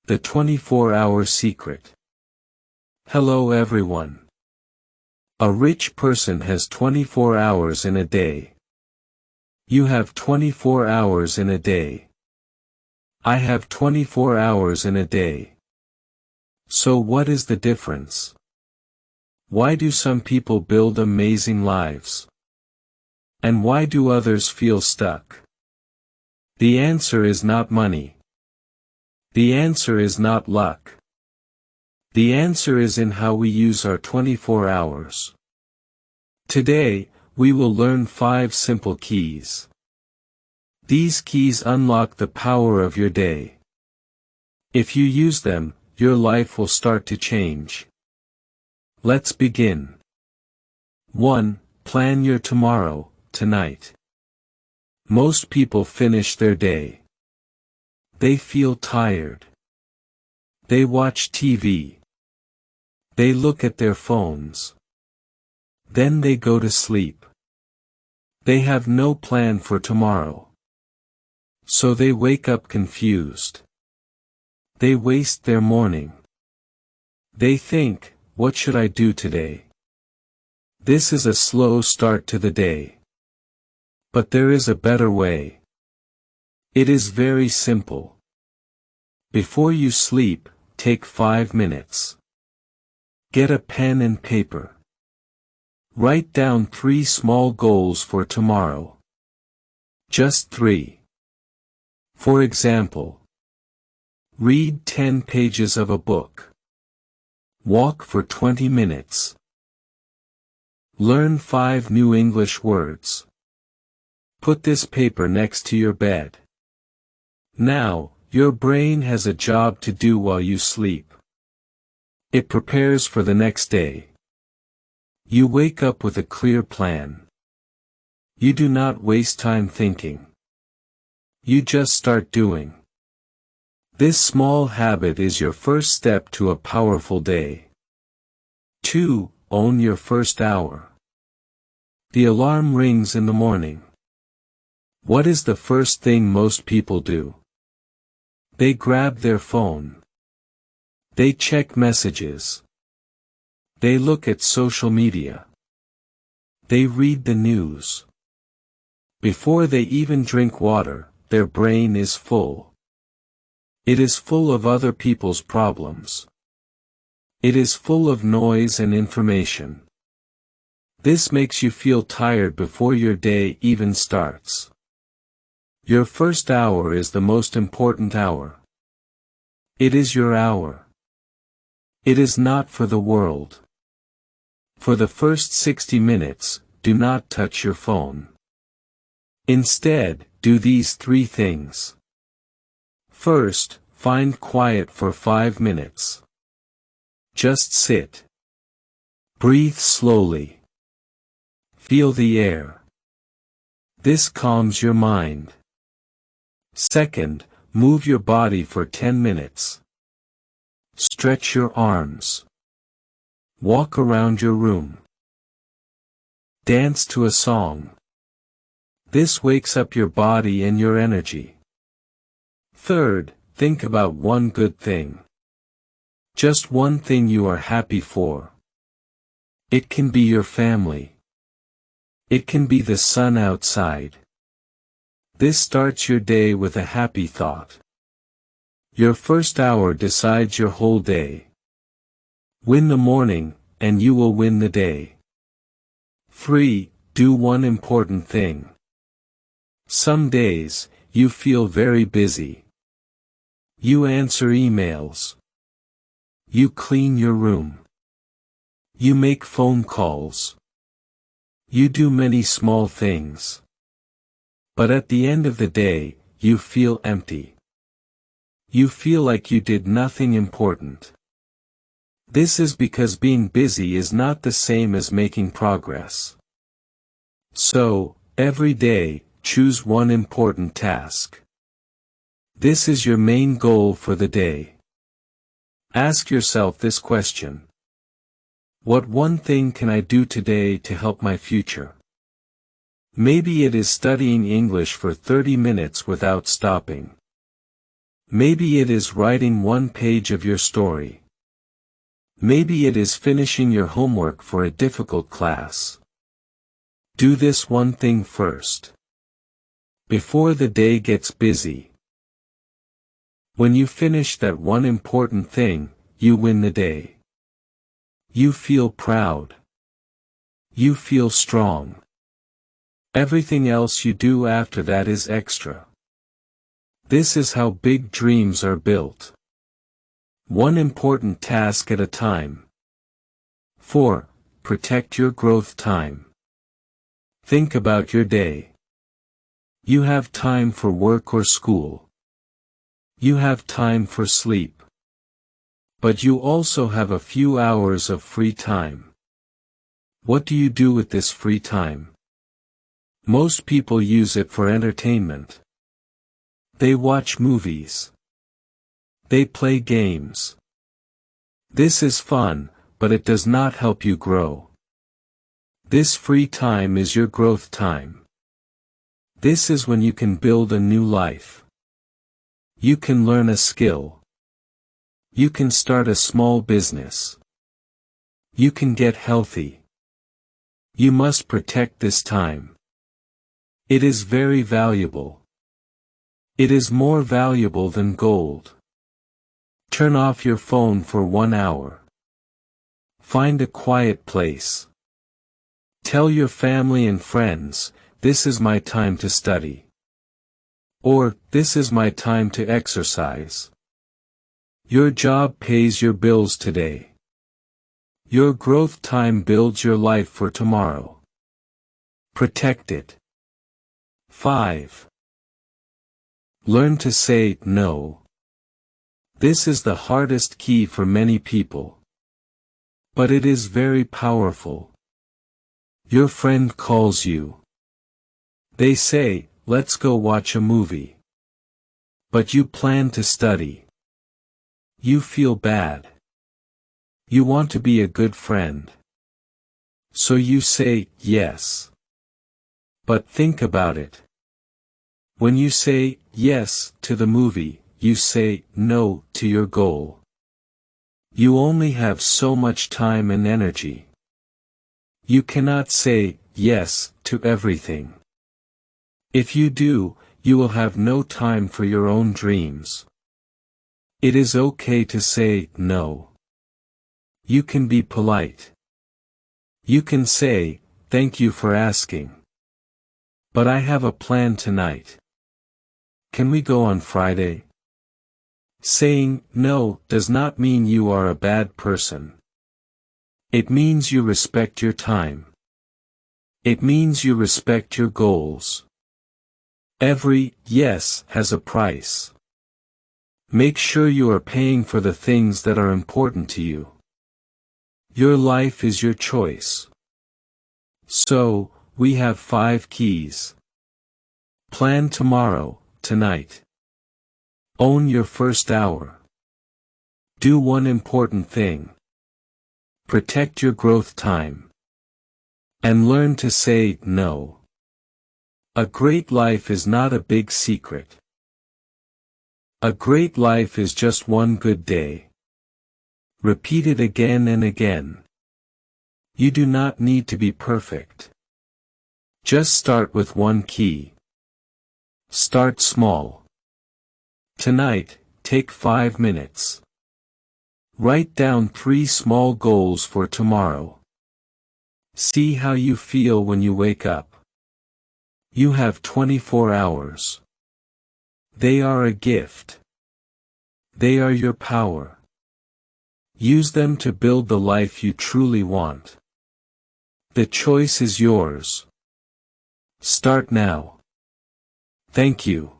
The 24-hour secret. Hello everyone. A rich person has 24 hours in a day. You have 24 hours in a day. I have 24 hours in a day. So what is the difference? Why do some people build amazing lives? And why do others feel stuck? The answer is not money. The answer is not luck. The answer is in how we use our 24 hours. Today, we will learn 5 simple keys. These keys unlock the power of your day. If you use them, your life will start to change. Let's begin. 1. Plan your tomorrow, tonight. Most people finish their day. They feel tired. They watch TV. They look at their phones. Then they go to sleep. They have no plan for tomorrow. So they wake up confused. They waste their morning. They think, what should I do today? This is a slow start to the day. But there is a better way. It is very simple. Before you sleep, take 5 minutes. Get a pen and paper. Write down 3 small goals for tomorrow. Just 3. For example, read 10 pages of a book. Walk for 20 minutes. Learn 5 new English words. Put this paper next to your bed. Now, your brain has a job to do while you sleep. It prepares for the next day. You wake up with a clear plan. You do not waste time thinking. You just start doing. This small habit is your first step to a powerful day. 2. Own your first hour. The alarm rings in the morning. What is the first thing most people do? They grab their phone. They check messages. They look at social media. They read the news. Before they even drink water, their brain is full. It is full of other people's problems. It is full of noise and information. This makes you feel tired before your day even starts. Your first hour is the most important hour. It is your hour. It is not for the world. For the first 60 minutes, do not touch your phone. Instead, do these 3 things. First, find quiet for 5 minutes. Just sit. Breathe slowly. Feel the air. This calms your mind. Second, move your body for 10 minutes. Stretch your arms. Walk around your room. Dance to a song. This wakes up your body and your energy. Third, think about one good thing. Just one thing you are happy for. It can be your family. It can be the sun outside. This starts your day with a happy thought. Your first hour decides your whole day. Win the morning, and you will win the day. 3. Do one important thing. Some days, you feel very busy. You answer emails. You clean your room. You make phone calls. You do many small things. But at the end of the day, you feel empty. You feel like you did nothing important. This is because being busy is not the same as making progress. So, every day, choose one important task. This is your main goal for the day. Ask yourself this question. What one thing can I do today to help my future? Maybe it is studying English for 30 minutes without stopping. Maybe it is writing one page of your story. Maybe it is finishing your homework for a difficult class. Do this one thing first, before the day gets busy. When you finish that one important thing, you win the day. You feel proud. You feel strong. Everything else you do after that is extra. This is how big dreams are built. One important task at a time. 4. Protect your growth time. Think about your day. You have time for work or school. You have time for sleep. But you also have a few hours of free time. What do you do with this free time? Most people use it for entertainment. They watch movies. They play games. This is fun, but it does not help you grow. This free time is your growth time. This is when you can build a new life. You can learn a skill. You can start a small business. You can get healthy. You must protect this time. It is very valuable. It is more valuable than gold. Turn off your phone for 1 hour. Find a quiet place. Tell your family and friends, this is my time to study. Or, this is my time to exercise. Your job pays your bills today. Your growth time builds your life for tomorrow. Protect it. 5. Learn to say no. This is the hardest key for many people. But it is very powerful. Your friend calls you. They say, let's go watch a movie. But you plan to study. You feel bad. You want to be a good friend. So you say, yes. But think about it. When you say, yes, to the movie, you say, no, to your goal. You only have so much time and energy. You cannot say, yes, to everything. If you do, you will have no time for your own dreams. It is okay to say, no. You can be polite. You can say, thank you for asking. But I have a plan tonight. Can we go on Friday? Saying no does not mean you are a bad person. It means you respect your time. It means you respect your goals. Every yes has a price. Make sure you are paying for the things that are important to you. Your life is your choice. So, we have 5 keys. Plan tomorrow, tonight. Own your first hour. Do one important thing. Protect your growth time. And learn to say no. A great life is not a big secret. A great life is just one good day. Repeat it again and again. You do not need to be perfect. Just start with one key. Start small. Tonight, take 5 minutes. Write down 3 small goals for tomorrow. See how you feel when you wake up. You have 24 hours. They are a gift. They are your power. Use them to build the life you truly want. The choice is yours. Start now. Thank you.